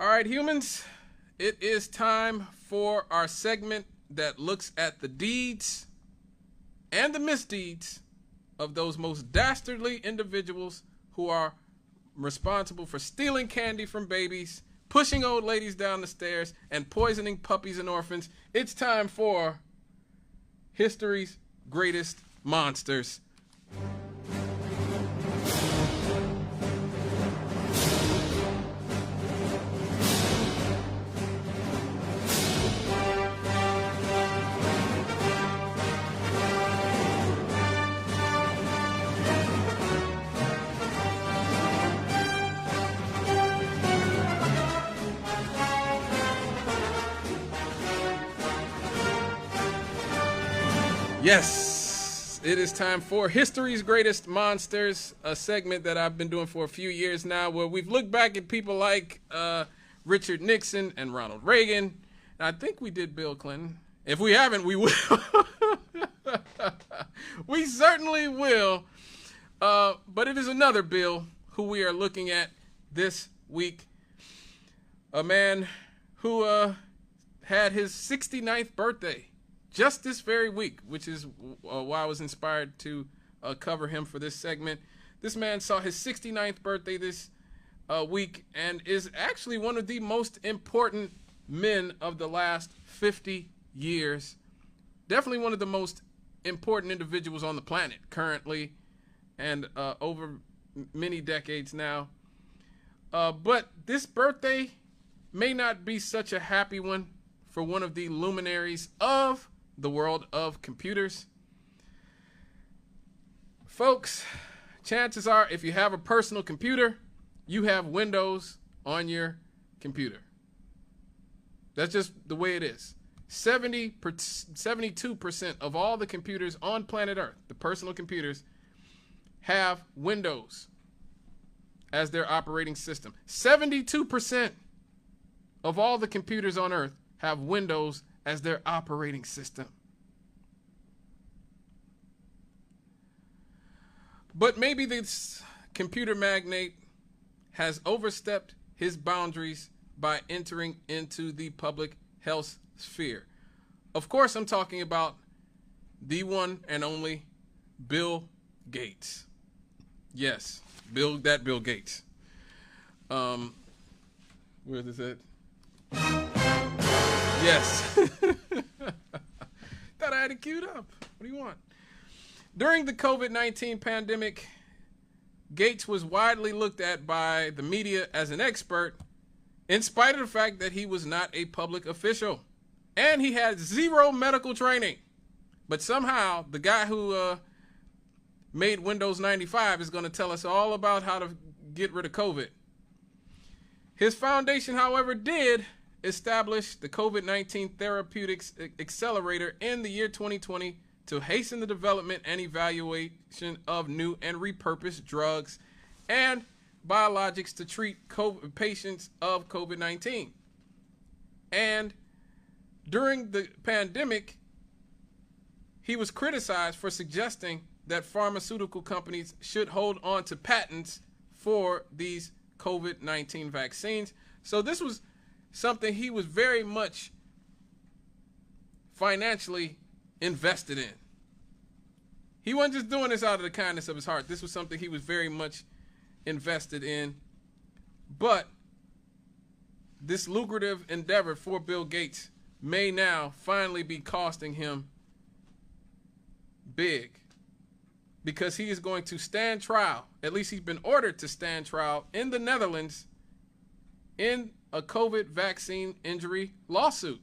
All right, humans, it is time for our segment that looks at the deeds and the misdeeds of those most dastardly individuals who are responsible for stealing candy from babies, pushing old ladies down the stairs, and poisoning puppies and orphans. It's time for history's greatest monsters. Yes, it is time for History's Greatest Monsters, a segment that I've been doing for a few years now, where we've looked back at people like Richard Nixon and Ronald Reagan. And I think we did Bill Clinton. If we haven't, we will. We certainly will. But it is another Bill who we are looking at this week. A man who had his 69th birthday just this very week, which is why I was inspired to cover him for this segment. This man saw his 69th birthday this week and is actually one of the most important men of the last 50 years. Definitely one of the most important individuals on the planet currently and over many decades now. But this birthday may not be such a happy one for one of the luminaries of the world of computers. Folks, chances are if you have a personal computer, you have Windows on your computer. That's just the way it is. 72% of all the computers on planet Earth, the personal computers, have Windows as their operating system. 72% of all the computers on Earth have Windows as their operating system. But maybe this computer magnate has overstepped his boundaries by entering into the public health sphere. Of course, I'm talking about the one and only Bill Gates. Yes, Bill Gates. Where is it? Yes. Thought I had it queued up. What do you want? During the COVID-19 pandemic, Gates was widely looked at by the media as an expert, in spite of the fact that he was not a public official. And he had zero medical training. But somehow, the guy who made Windows 95 is going to tell us all about how to get rid of COVID. His foundation, however, did establish the COVID-19 Therapeutics Accelerator in the year 2020 to hasten the development and evaluation of new and repurposed drugs and biologics to treat patients of COVID-19. And during the pandemic, he was criticized for suggesting that pharmaceutical companies should hold on to patents for these COVID-19 vaccines. So this was something he was very much financially invested in. He wasn't just doing this out of the kindness of his heart. This was something he was very much invested in. But this lucrative endeavor for Bill Gates may now finally be costing him big, because he is going to stand trial. At least he's been ordered to stand trial in the Netherlands in a COVID vaccine injury lawsuit.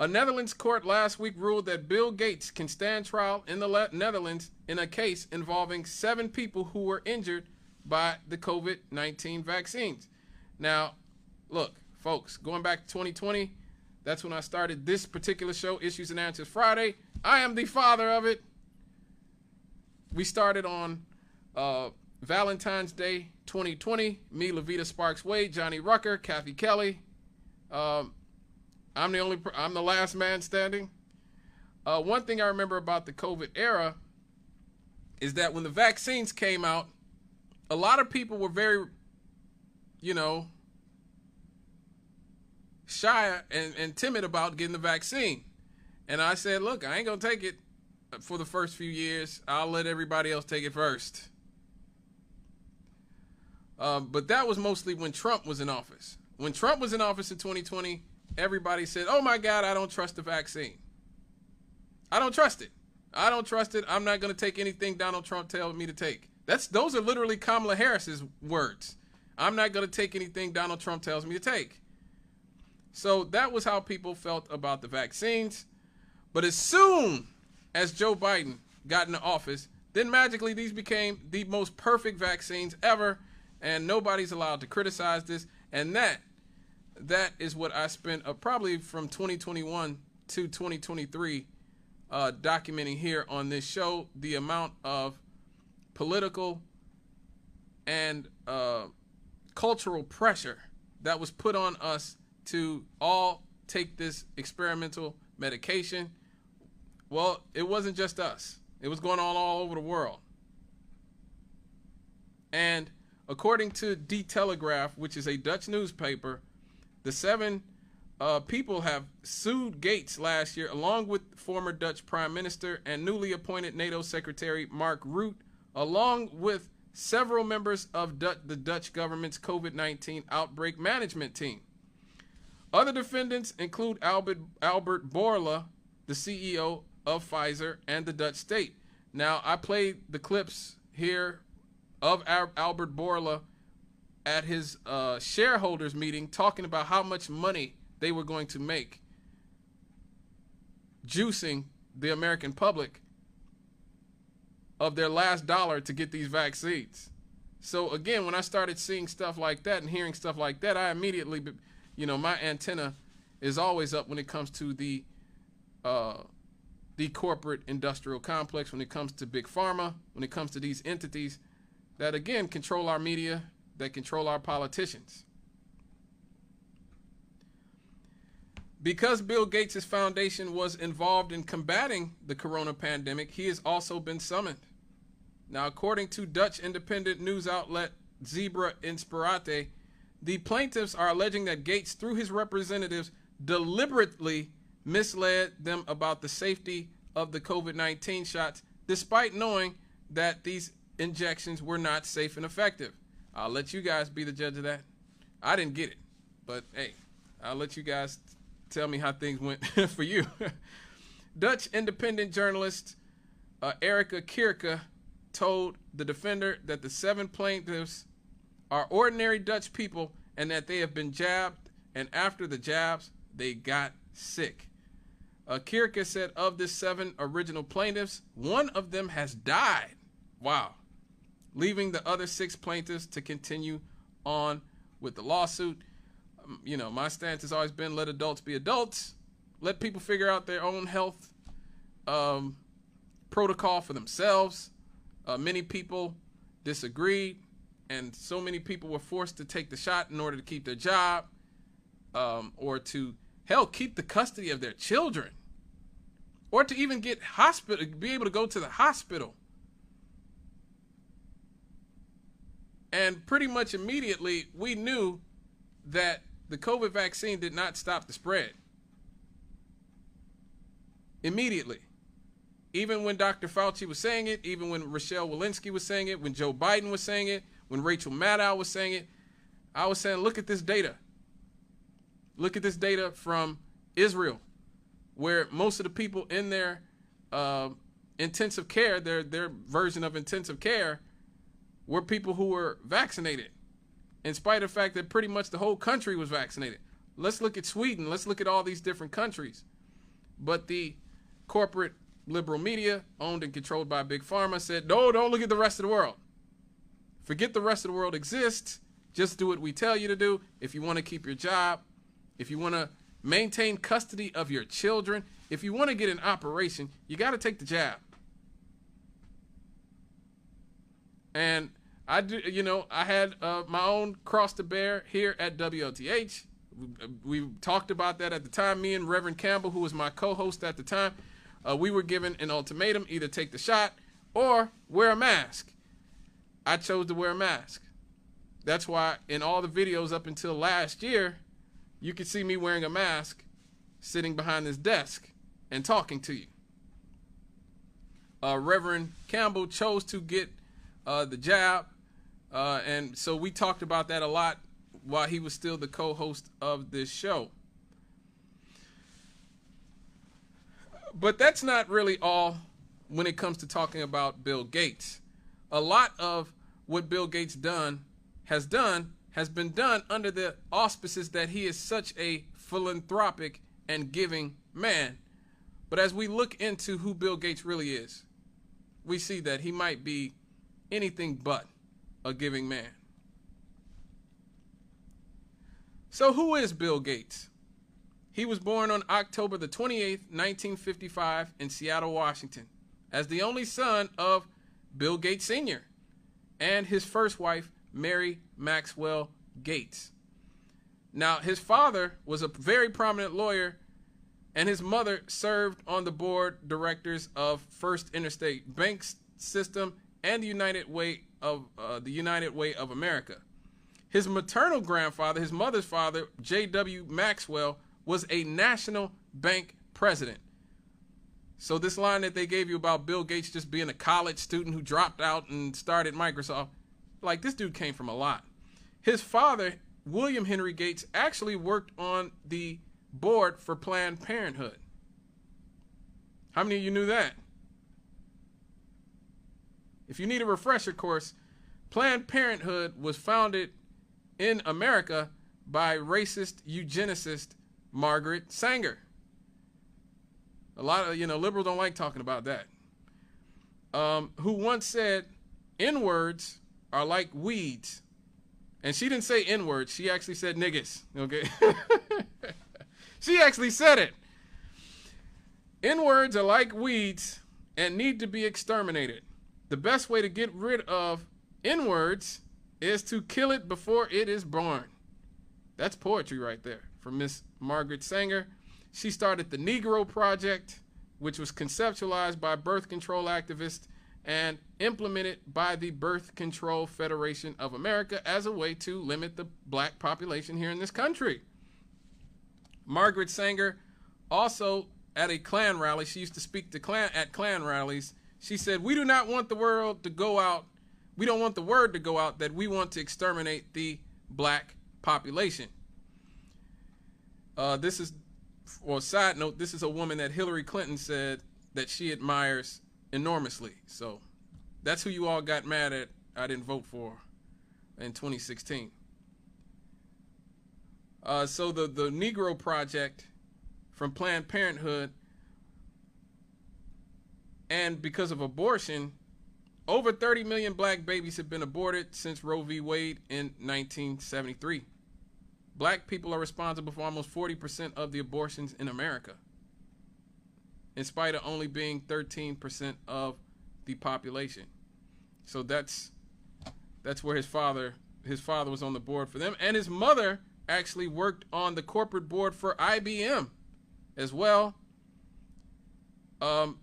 A Netherlands court last week ruled that Bill Gates can stand trial in the Netherlands in a case involving 7 people who were injured by the COVID-19 vaccines. Now, look, folks, going back to 2020, that's when I started this particular show, Issues and Answers Friday. I am the father of it. We started on Valentine's Day 2020. Me, Levita Sparks Wade, Johnny Rucker, Kathy Kelly. I'm the last man standing. One thing I remember about the COVID era is that when the vaccines came out, a lot of people were very, shy and timid about getting the vaccine. And I said, look, I ain't going to take it for the first few years. I'll let everybody else take it first. But that was mostly when Trump was in office. When Trump was in office in 2020, everybody said, oh my God, I don't trust the vaccine. I don't trust it. I don't trust it. I'm not going to take anything Donald Trump tells me to take. Those are literally Kamala Harris's words. I'm not going to take anything Donald Trump tells me to take. So that was how people felt about the vaccines. But as soon as Joe Biden got into office, then magically these became the most perfect vaccines ever, and nobody's allowed to criticize this. And that is what I spent probably from 2021 to 2023 documenting here on this show, the amount of political and cultural pressure that was put on us to all take this experimental medication. Well, it wasn't just us. It was going on all over the world. And according to Die Telegraaf, which is a Dutch newspaper, the 7 people have sued Gates last year, along with former Dutch Prime Minister and newly appointed NATO Secretary Mark Rutte, along with several members of the Dutch government's COVID-19 outbreak management team. Other defendants include Albert Bourla, the CEO of Pfizer, and the Dutch state. Now, I played the clips here of Albert Bourla at his shareholders meeting, talking about how much money they were going to make juicing the American public of their last dollar to get these vaccines. So again, when I started seeing stuff like that and hearing stuff like that, I immediately, my antenna is always up when it comes to the corporate industrial complex, when it comes to big pharma, when it comes to these entities that, again, control our media, that control our politicians. Because Bill Gates' foundation was involved in combating the corona pandemic, he has also been summoned. Now, according to Dutch independent news outlet Zebra Inspirate, the plaintiffs are alleging that Gates, through his representatives, deliberately misled them about the safety of the COVID-19 shots, despite knowing that these injections were not safe and effective. I'll let you guys be the judge of that. I didn't get it, but hey, I'll let you guys tell me how things went for you. Dutch independent journalist Erica Kierke told the Defender that the 7 plaintiffs are ordinary Dutch people and that they have been jabbed, and after the jabs, they got sick. Kierke said of the 7 original plaintiffs, 1 of them has died. Wow. Leaving the other 6 plaintiffs to continue on with the lawsuit. My stance has always been let adults be adults. Let people figure out their own health protocol for themselves. Many people disagreed, and so many people were forced to take the shot in order to keep their job, or to, hell, keep the custody of their children, or to even be able to go to the hospital. And pretty much immediately, we knew that the COVID vaccine did not stop the spread. Immediately. Even when Dr. Fauci was saying it, even when Rochelle Walensky was saying it, when Joe Biden was saying it, when Rachel Maddow was saying it, I was saying, look at this data. Look at this data from Israel, where most of the people in their intensive care, their version of intensive care, were people who were vaccinated, in spite of the fact that pretty much the whole country was vaccinated. Let's look at Sweden. Let's look at all these different countries. But the corporate liberal media, owned and controlled by Big Pharma, said, no, don't look at the rest of the world. Forget the rest of the world exists. Just do what we tell you to do. If you want to keep your job, if you want to maintain custody of your children, if you want to get an operation, you got to take the jab. And I had my own cross to bear here at WLTH. We talked about that at the time. Me and Reverend Campbell, who was my co-host at the time, we were given an ultimatum: either take the shot or wear a mask. I chose to wear a mask. That's why in all the videos up until last year, you could see me wearing a mask, sitting behind this desk and talking to you. Reverend Campbell chose to get the jab, and so we talked about that a lot while he was still the co-host of this show. But that's not really all when it comes to talking about Bill Gates. A lot of what Bill Gates has been done under the auspices that he is such a philanthropic and giving man. But as we look into who Bill Gates really is, we see that he might be anything but a giving man. So who is Bill Gates? He was born on October the 28th, 1955 in Seattle, Washington, as the only son of Bill Gates Sr. and his first wife, Mary Maxwell Gates. Now, his father was a very prominent lawyer, and his mother served on the board directors of First Interstate Bank System and the United Way of America. His maternal grandfather, his mother's father, J.W. Maxwell, was a national bank president. So this line that they gave you about Bill Gates just being a college student who dropped out and started Microsoft, like, this dude came from a lot. His father, William Henry Gates, actually worked on the board for Planned Parenthood. How many of you knew that? If you need a refresher course, Planned Parenthood was founded in America by racist eugenicist Margaret Sanger. A lot of, liberals don't like talking about that. Who once said, N-words are like weeds. And she didn't say N-words. She actually said niggas. Okay. She actually said it. N-words are like weeds and need to be exterminated. The best way to get rid of N-words is to kill it before it is born. That's poetry right there from Miss Margaret Sanger. She started the Negro Project, which was conceptualized by birth control activists and implemented by the Birth Control Federation of America as a way to limit the black population here in this country. Margaret Sanger also, at a Klan rally, she used to speak to at Klan rallies, she said, we do not want the world to go out, we don't want the word to go out that we want to exterminate the black population. This is, or side note, this is a woman that Hillary Clinton said that she admires enormously. So that's who you all got mad at I didn't vote for in 2016. So the Negro Project from Planned Parenthood, and because of abortion, over 30 million black babies have been aborted since Roe v. Wade in 1973. Black people are responsible for almost 40% of the abortions in America, in spite of only being 13% of the population. So that's where his father was on the board for them, and his mother actually worked on the corporate board for IBM as well. That's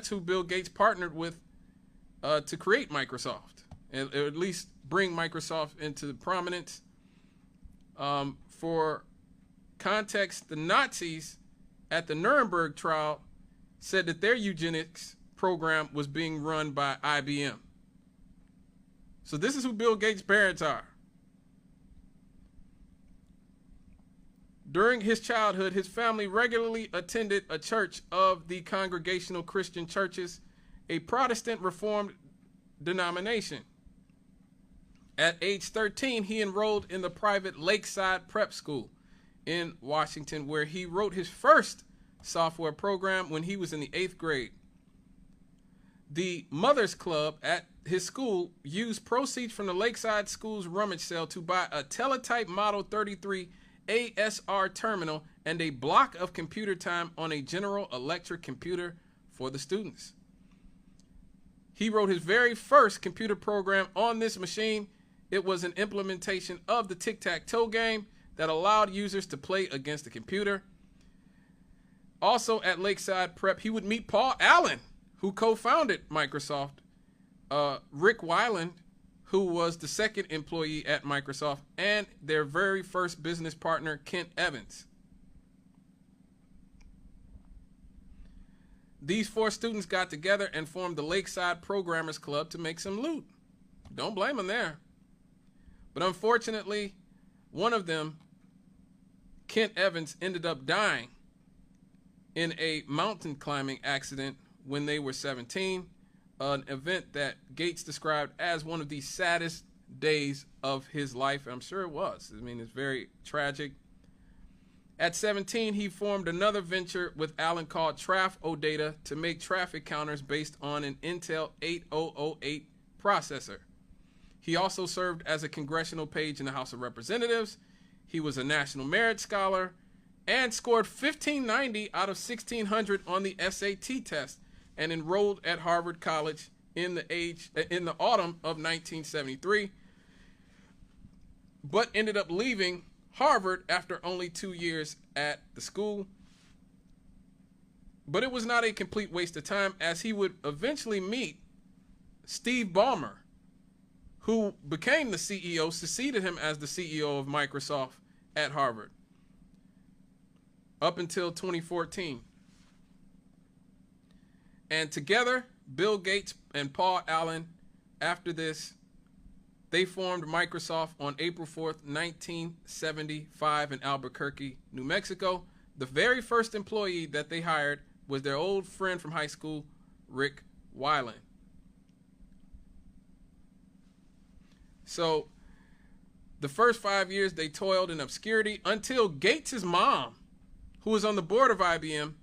who Bill Gates partnered with to create Microsoft, and at least bring Microsoft into prominence. For context, the Nazis at the Nuremberg trial said that their eugenics program was being run by IBM. So this is who Bill Gates' parents are. During his childhood, his family regularly attended a church of the Congregational Christian Churches, a Protestant Reformed denomination. At age 13, he enrolled in the private Lakeside Prep School in Washington, where he wrote his first software program when he was in the 8th grade. The Mothers Club at his school used proceeds from the Lakeside School's rummage sale to buy a teletype Model 33 ASR terminal and a block of computer time on a General Electric computer for the students. He wrote his very first computer program on this machine. It was an implementation of the tic-tac-toe game that allowed users to play against the computer. Also at Lakeside Prep, he would meet Paul Allen, who co-founded Microsoft, Rick Weiland, who was the second employee at Microsoft, and their very first business partner, Kent Evans. These 4 students got together and formed the Lakeside Programmers Club to make some loot. Don't blame them there. But unfortunately, one of them, Kent Evans, ended up dying in a mountain climbing accident when they were 17, an event that Gates described as one of the saddest days of his life. And I'm sure it was. I mean, it's very tragic. At 17, he formed another venture with Allen called OUTTA to make traffic counters based on an Intel 8008 processor. He also served as a congressional page in the House of Representatives. He was a National Merit Scholar and scored 1590 out of 1600 on the SAT test and enrolled at Harvard College in the autumn of 1973, but ended up leaving Harvard after only 2 years at the school. But it was not a complete waste of time, as he would eventually meet Steve Ballmer, who became the CEO, succeeded him as the CEO of Microsoft at Harvard up until 2014. And together, Bill Gates and Paul Allen, after this, they formed Microsoft on April 4th, 1975 in Albuquerque, New Mexico. The very first employee that they hired was their old friend from high school, Rick Weiland. So the first 5 years they toiled in obscurity until Gates' mom, who was on the board of IBM,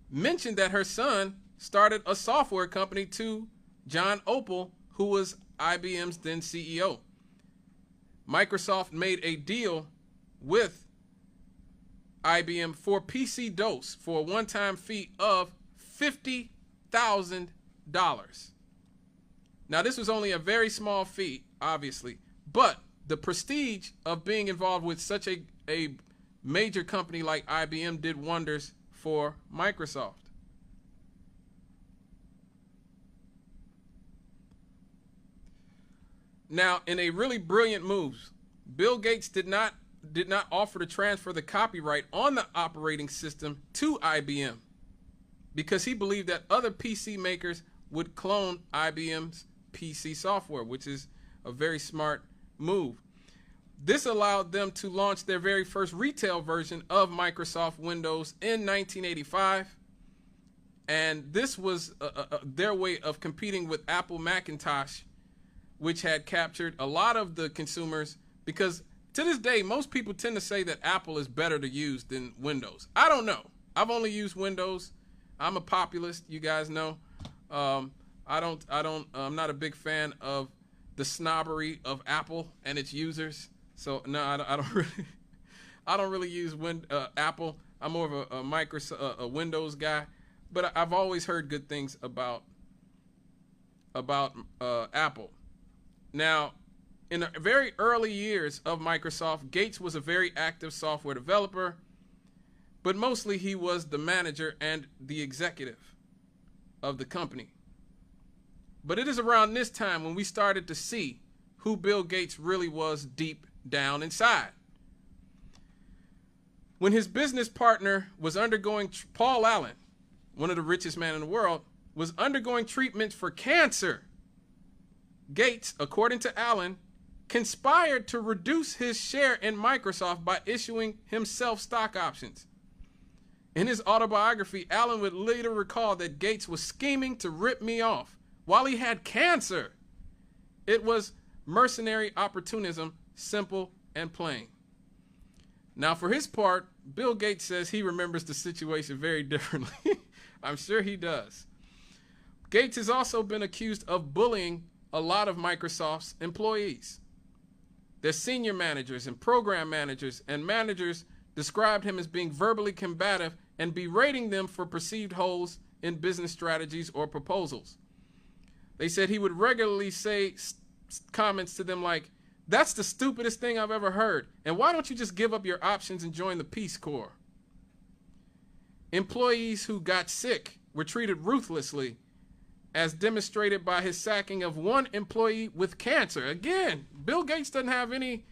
mentioned that her son started a software company to John Opel, who was IBM's then CEO. Microsoft made a deal with IBM for PC-DOS for a one-time fee of $50,000. Now, this was only a very small fee, obviously, but the prestige of being involved with such a major company like IBM did wonders for Microsoft. Now, in a really brilliant move, Bill Gates did not offer to transfer the copyright on the operating system to IBM because he believed that other PC makers would clone IBM's PC software, which is a very smart move. This allowed them to launch their very first retail version of Microsoft Windows in 1985. And this was their way of competing with Apple Macintosh, which had captured a lot of the consumers, because to this day, most people tend to say that Apple is better to use than Windows. I don't know. I've only used Windows. I'm a populist, you guys know. I'm not a big fan of the snobbery of Apple and its users. So no, I don't really use Apple. I'm more of a Windows guy, but I've always heard good things about Apple. Now, in the very early years of Microsoft, Gates was a very active software developer, but mostly he was the manager and the executive of the company. But it is around this time when we started to see who Bill Gates really was deep down inside. When his business partner was undergoing, Paul Allen, one of the richest men in the world, was undergoing treatment for cancer, Gates, according to Allen, conspired to reduce his share in Microsoft by issuing himself stock options. In his autobiography, Allen would later recall that Gates was scheming to rip me off while he had cancer. It was mercenary opportunism, simple and plain. Now, for his part, Bill Gates says he remembers the situation very differently. I'm sure he does. Gates has also been accused of bullying a lot of Microsoft's employees. Their senior managers and program managers and managers described him as being verbally combative and berating them for perceived holes in business strategies or proposals. They said he would regularly say comments to them like, "That's the stupidest thing I've ever heard, and why don't you just give up your options and join the Peace Corps?" Employees who got sick were treated ruthlessly, as demonstrated by his sacking of one employee with cancer. Again, Bill Gates doesn't have any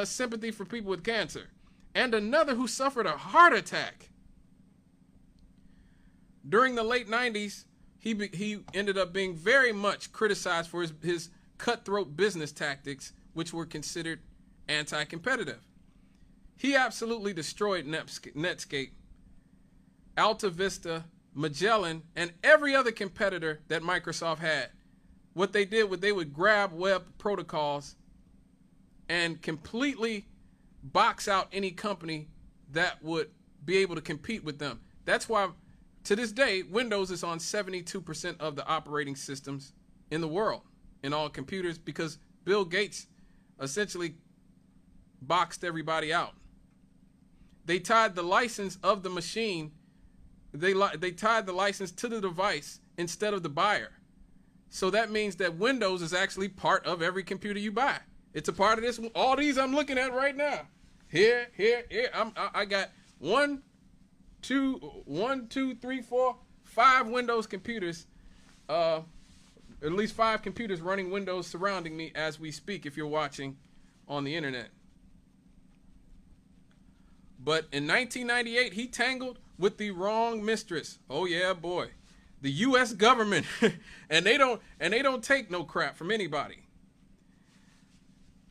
sympathy for people with cancer. And another who suffered a heart attack. During the late 90s, he ended up being very much criticized for his cutthroat business tactics, which were considered anti-competitive. He absolutely destroyed Netscape, Alta Vista, Magellan, and every other competitor that Microsoft had. What they did was they would grab web protocols and completely box out any company that would be able to compete with them. That's why, to this day, Windows is on 72% of the operating systems in the world, in all computers, because Bill Gates essentially boxed everybody out. They tied the license of the machine, they tied the license to the device instead of the buyer. So that means that Windows is actually part of every computer you buy. It's a part of this. All these I'm looking at right now. Here. I got 1, 2, 3, 4, 5 Windows computers. At least 5 computers running Windows surrounding me as we speak if you're watching on the internet. But in 1998, he tangled with the wrong mistress. Oh yeah, boy. The US government. and they don't take no crap from anybody.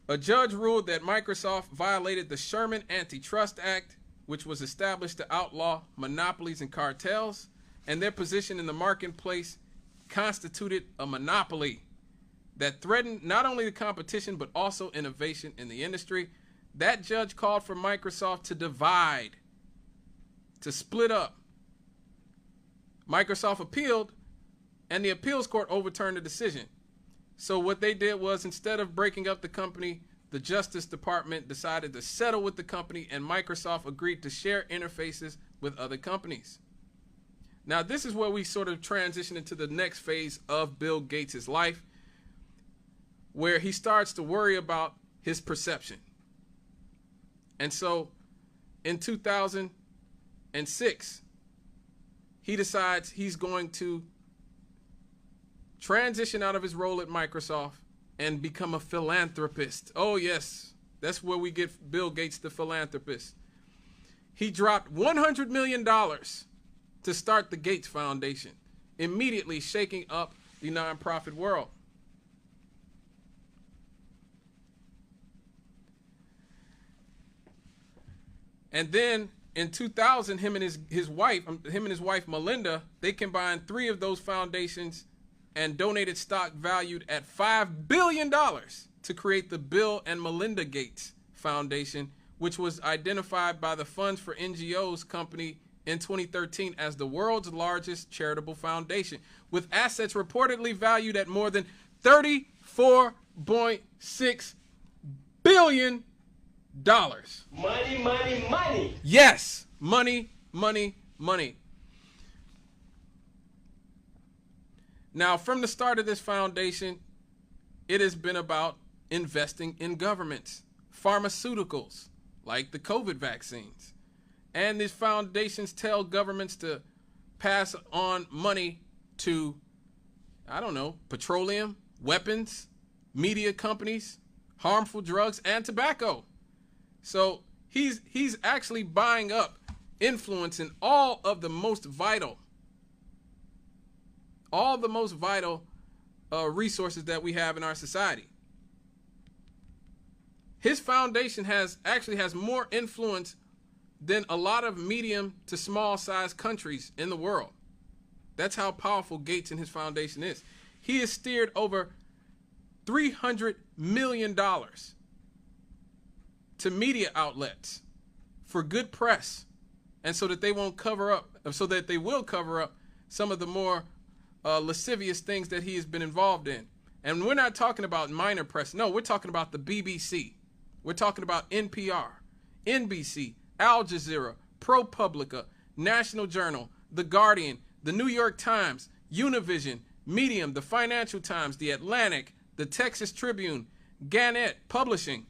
A judge ruled that Microsoft violated the Sherman Antitrust Act, which was established to outlaw monopolies and cartels, and their position in the marketplace constituted a monopoly that threatened not only the competition but also innovation in the industry. That judge called for Microsoft to divide, to split up. Microsoft appealed, and the appeals court overturned the decision. So what they did was, instead of breaking up the company, the Justice Department decided to settle with the company, and Microsoft agreed to share interfaces with other companies. Now, this is where we sort of transition into the next phase of Bill Gates' life, where he starts to worry about his perception. And so in 2006, he decides he's going to transition out of his role at Microsoft and become a philanthropist. Oh yes, that's where we get Bill Gates, the philanthropist. He dropped $100 million to start the Gates Foundation, immediately shaking up the nonprofit world. And then in 2000, him and his wife Melinda, they combined 3 of those foundations and donated stock valued at $5 billion to create the Bill and Melinda Gates Foundation, which was identified by the Funds for NGOs company in 2013 as the world's largest charitable foundation, with assets reportedly valued at more than $34.6 billion. Money, money, money. Yes, money, money, money. Now, from the start of this foundation, it has been about investing in governments, pharmaceuticals, like the COVID vaccines. And these foundations tell governments to pass on money to, I don't know, petroleum, weapons, media companies, harmful drugs, and tobacco. So he's actually buying up influence in all the most vital resources that we have in our society. His foundation actually has more influence than a lot of medium to small size countries in the world. That's how powerful Gates and his foundation is. He has steered over $300 million to media outlets for good press, and so that they will cover up some of the more lascivious things that he has been involved in. And we're not talking about minor press. No, we're talking about the BBC. We're talking about NPR, NBC, Al Jazeera, ProPublica, National Journal, The Guardian, The New York Times, Univision, Medium, The Financial Times, The Atlantic, The Texas Tribune, Gannett Publishing,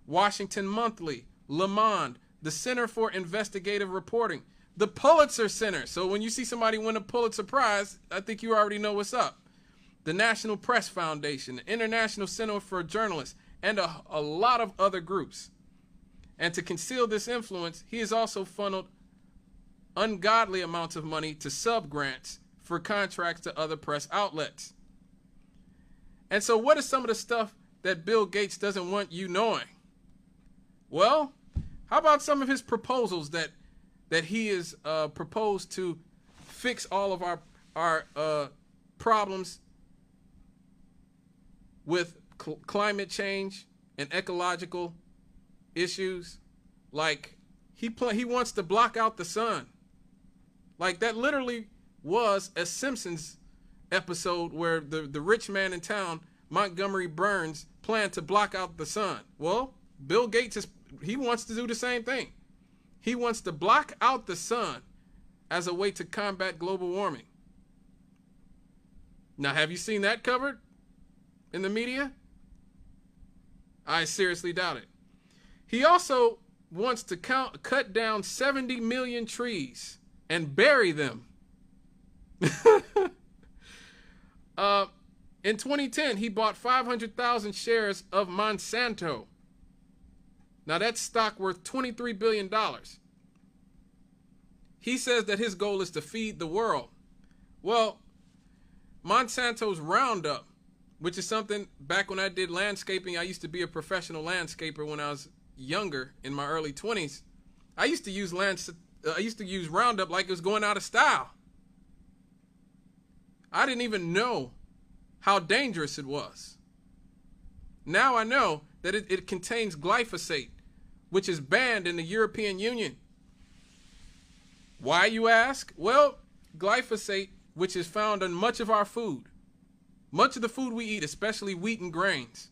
Washington Monthly, Le Monde, the Center for Investigative Reporting, the Pulitzer Center. So when you see somebody win a Pulitzer Prize, I think you already know what's up. The National Press Foundation, the International Center for Journalists, and a lot of other groups. And to conceal this influence, he has also funneled ungodly amounts of money to sub-grants for contracts to other press outlets. And so what is some of the stuff that Bill Gates doesn't want you knowing? Well, how about some of his proposals that he has proposed to fix all of our problems with climate change and ecological issues? Like he wants to block out the sun. Like that literally was a Simpsons episode where the rich man in town, Montgomery Burns, planned to block out the sun. Well, Bill Gates he wants to do the same thing. He wants to block out the sun as a way to combat global warming. Now, have you seen that covered in the media? I seriously doubt it. He also wants to cut down 70 million trees and bury them. In 2010, he bought 500,000 shares of Monsanto. Now that's stock worth $23 billion. He says that his goal is to feed the world. Well, Monsanto's Roundup, which is something back when I did landscaping, I used to be a professional landscaper when I was younger, in my early 20s. I used to use Roundup like it was going out of style. I didn't even know how dangerous it was. Now I know that it contains glyphosate, which is banned in the European Union. Why, you ask? Well, glyphosate, which is found in much of our food, much of the food we eat, especially wheat and grains,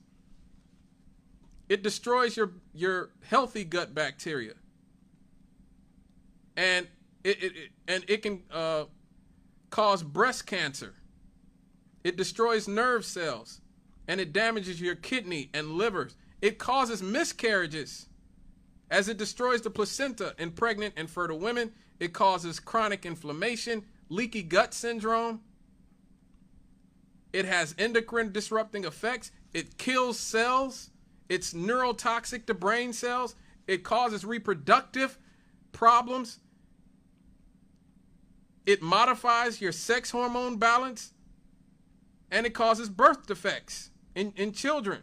it destroys your healthy gut bacteria. And it can cause breast cancer. It destroys nerve cells, and it damages your kidney and livers. It causes miscarriages, as it destroys the placenta in pregnant and fertile women. It causes chronic inflammation, leaky gut syndrome. It has endocrine disrupting effects. It kills cells. It's neurotoxic to brain cells. It causes reproductive problems. It modifies your sex hormone balance. And it causes birth defects in children.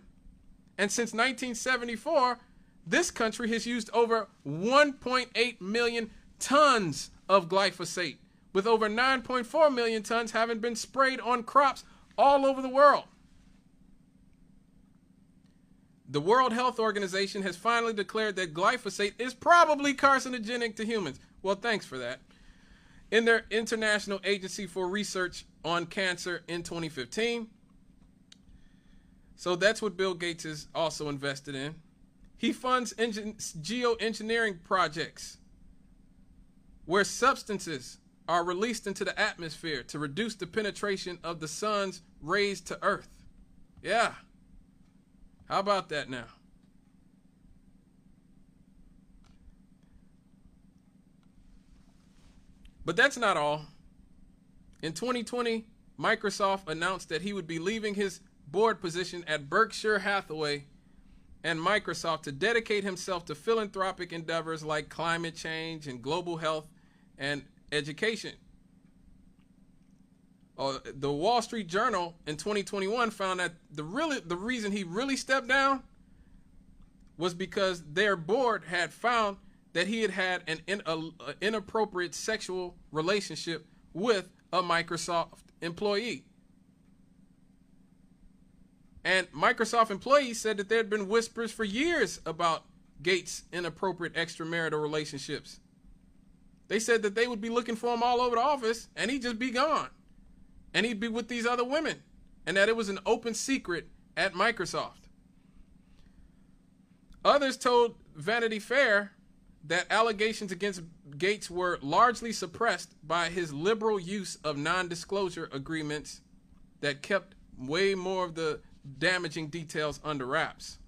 And since 1974, this country has used over 1.8 million tons of glyphosate, with over 9.4 million tons having been sprayed on crops all over the world. The World Health Organization has finally declared that glyphosate is probably carcinogenic to humans. Well, thanks for that. In their International Agency for Research on Cancer in 2015. So that's what Bill Gates is also invested in. He funds geoengineering projects where substances are released into the atmosphere to reduce the penetration of the sun's rays to Earth. Yeah. How about that now? But that's not all. In 2020, Microsoft announced that he would be leaving his board position at Berkshire Hathaway and Microsoft to dedicate himself to philanthropic endeavors like climate change and global health and education. The Wall Street Journal in 2021 found that the reason he really stepped down was because their board had found that he had an inappropriate sexual relationship with a Microsoft employee. And Microsoft employees said that there had been whispers for years about Gates' inappropriate extramarital relationships. They said that they would be looking for him all over the office and he'd just be gone. And he'd be with these other women. And that it was an open secret at Microsoft. Others told Vanity Fair that allegations against Gates were largely suppressed by his liberal use of non-disclosure agreements that kept way more of the damaging details under wraps.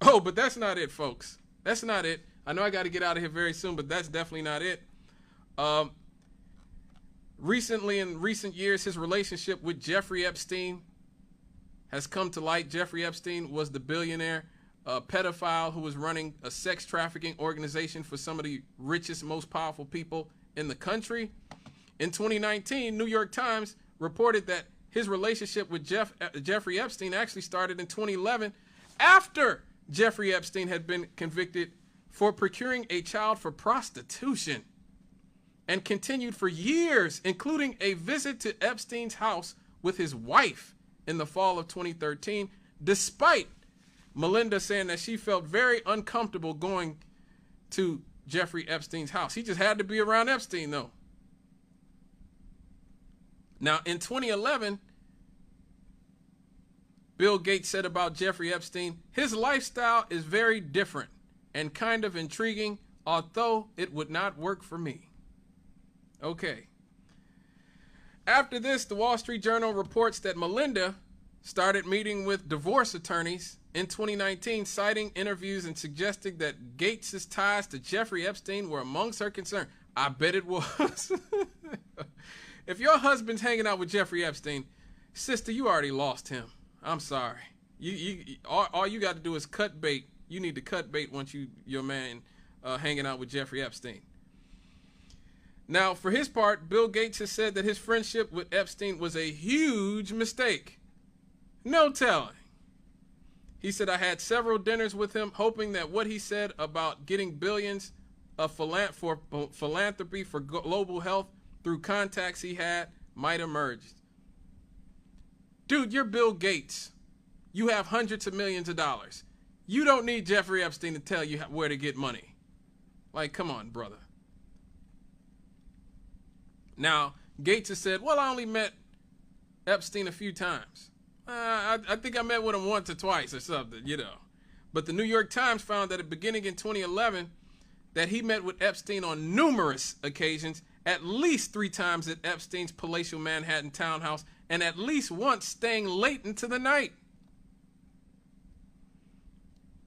Oh, but that's not it, folks. That's not it. I know I got to get out of here very soon, but that's definitely not it. Recently, in recent years, his relationship with Jeffrey Epstein has come to light. Jeffrey Epstein was the billionaire pedophile who was running a sex trafficking organization for some of the richest, most powerful people in the country. In 2019, New York Times reported that his relationship with Jeffrey Epstein actually started in 2011 after Jeffrey Epstein had been convicted for procuring a child for prostitution, and continued for years, including a visit to Epstein's house with his wife in the fall of 2013, despite Melinda saying that she felt very uncomfortable going to Jeffrey Epstein's house. He just had to be around Epstein, though. Now, in 2011, Bill Gates said about Jeffrey Epstein, his lifestyle is very different and kind of intriguing, although it would not work for me. Okay. After this, the Wall Street Journal reports that Melinda started meeting with divorce attorneys in 2019, citing interviews and suggesting that Gates' ties to Jeffrey Epstein were amongst her concern. I bet it was. If your husband's hanging out with Jeffrey Epstein, sister, you already lost him. I'm sorry. All you got to do is cut bait. You need to cut bait once your man hanging out with Jeffrey Epstein. Now, for his part, Bill Gates has said that his friendship with Epstein was a huge mistake. No telling. He said, I had several dinners with him, hoping that what he said about getting billions of philanthropy for global health through contacts he had might emerge. Dude, you're Bill Gates. You have hundreds of millions of dollars. You don't need Jeffrey Epstein to tell you where to get money. Like, come on, brother. Now, Gates has said, well, I only met Epstein a few times. I think I met with him once or twice or something, you know. But the New York Times found that beginning in 2011, that he met with Epstein on numerous occasions, at least 3 times at Epstein's palatial Manhattan townhouse, and at least once staying late into the night.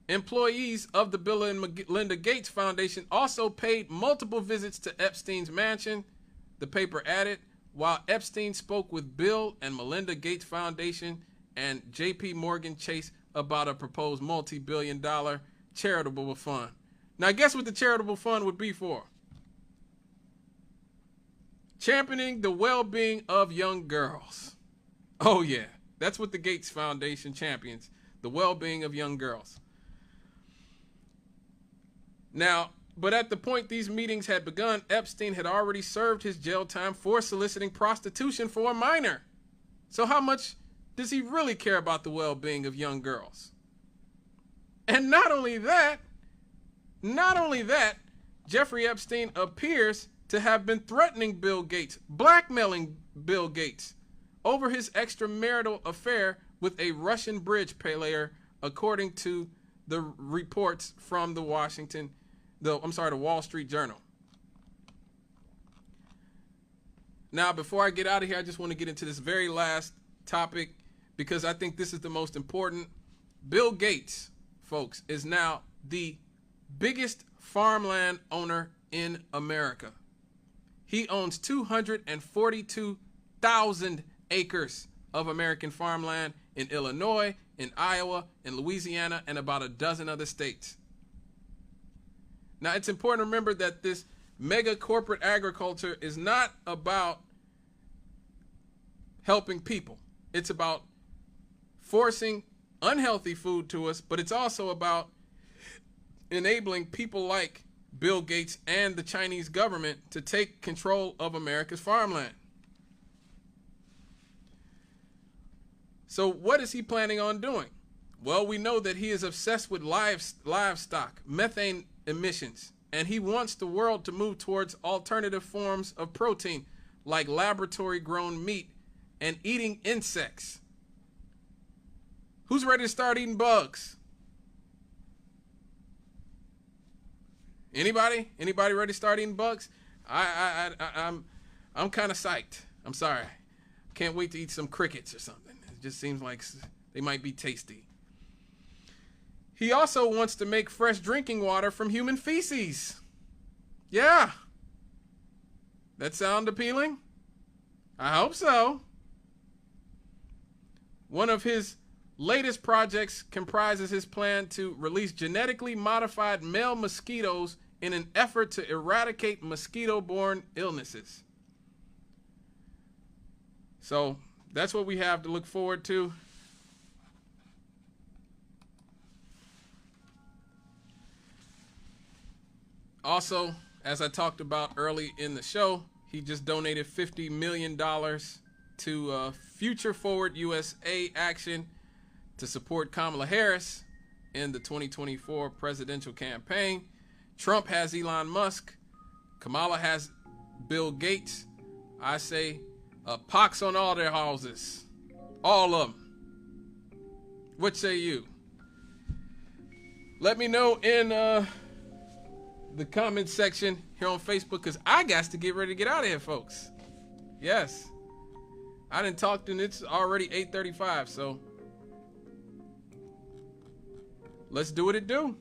Employees of the Bill and Melinda Gates Foundation also paid multiple visits to Epstein's mansion, the paper added, while Epstein spoke with Bill and Melinda Gates Foundation and J.P. Morgan Chase about a proposed multi-billion-dollar charitable fund. Now, guess what the charitable fund would be for? Championing the well-being of young girls. Oh, yeah. That's what the Gates Foundation champions, the well-being of young girls. Now, but at the point these meetings had begun, Epstein had already served his jail time for soliciting prostitution for a minor. So how much does he really care about the well-being of young girls? And not only that, Jeffrey Epstein appears to have been threatening Bill Gates, blackmailing Bill Gates over his extramarital affair with a Russian bridge player, according to the reports from the Wall Street Journal. Now, before I get out of here, I just want to get into this very last topic because I think this is the most important. Bill Gates, folks, is now the biggest farmland owner in America. He owns 242,000 acres of American farmland in Illinois, in Iowa, in Louisiana, and about a dozen other states. Now, it's important to remember that this mega corporate agriculture is not about helping people. It's about forcing unhealthy food to us, but it's also about enabling people like Bill Gates and the Chinese government to take control of America's farmland. So what is he planning on doing? Well, we know that he is obsessed with livestock, methane emissions, and he wants the world to move towards alternative forms of protein like laboratory-grown meat and eating insects. Who's ready to start eating bugs? Anybody? Anybody ready to start eating bugs? I'm kind of psyched. I'm sorry. Can't wait to eat some crickets or something. It just seems like they might be tasty. He also wants to make fresh drinking water from human feces. Yeah. That sound appealing? I hope so. One of his latest projects comprises his plan to release genetically modified male mosquitoes in an effort to eradicate mosquito-borne illnesses. So that's what we have to look forward to. Also, as I talked about early in the show, he just donated $50 million to Future Forward USA Action to support Kamala Harris in the 2024 presidential campaign. Trump has Elon Musk. Kamala has Bill Gates. I say pox on all their houses. All of them. What say you? Let me know in the comment section here on Facebook, because I got to get ready to get out of here, folks. Yes. I didn't talk, and it's already 8:35, so let's do what it do.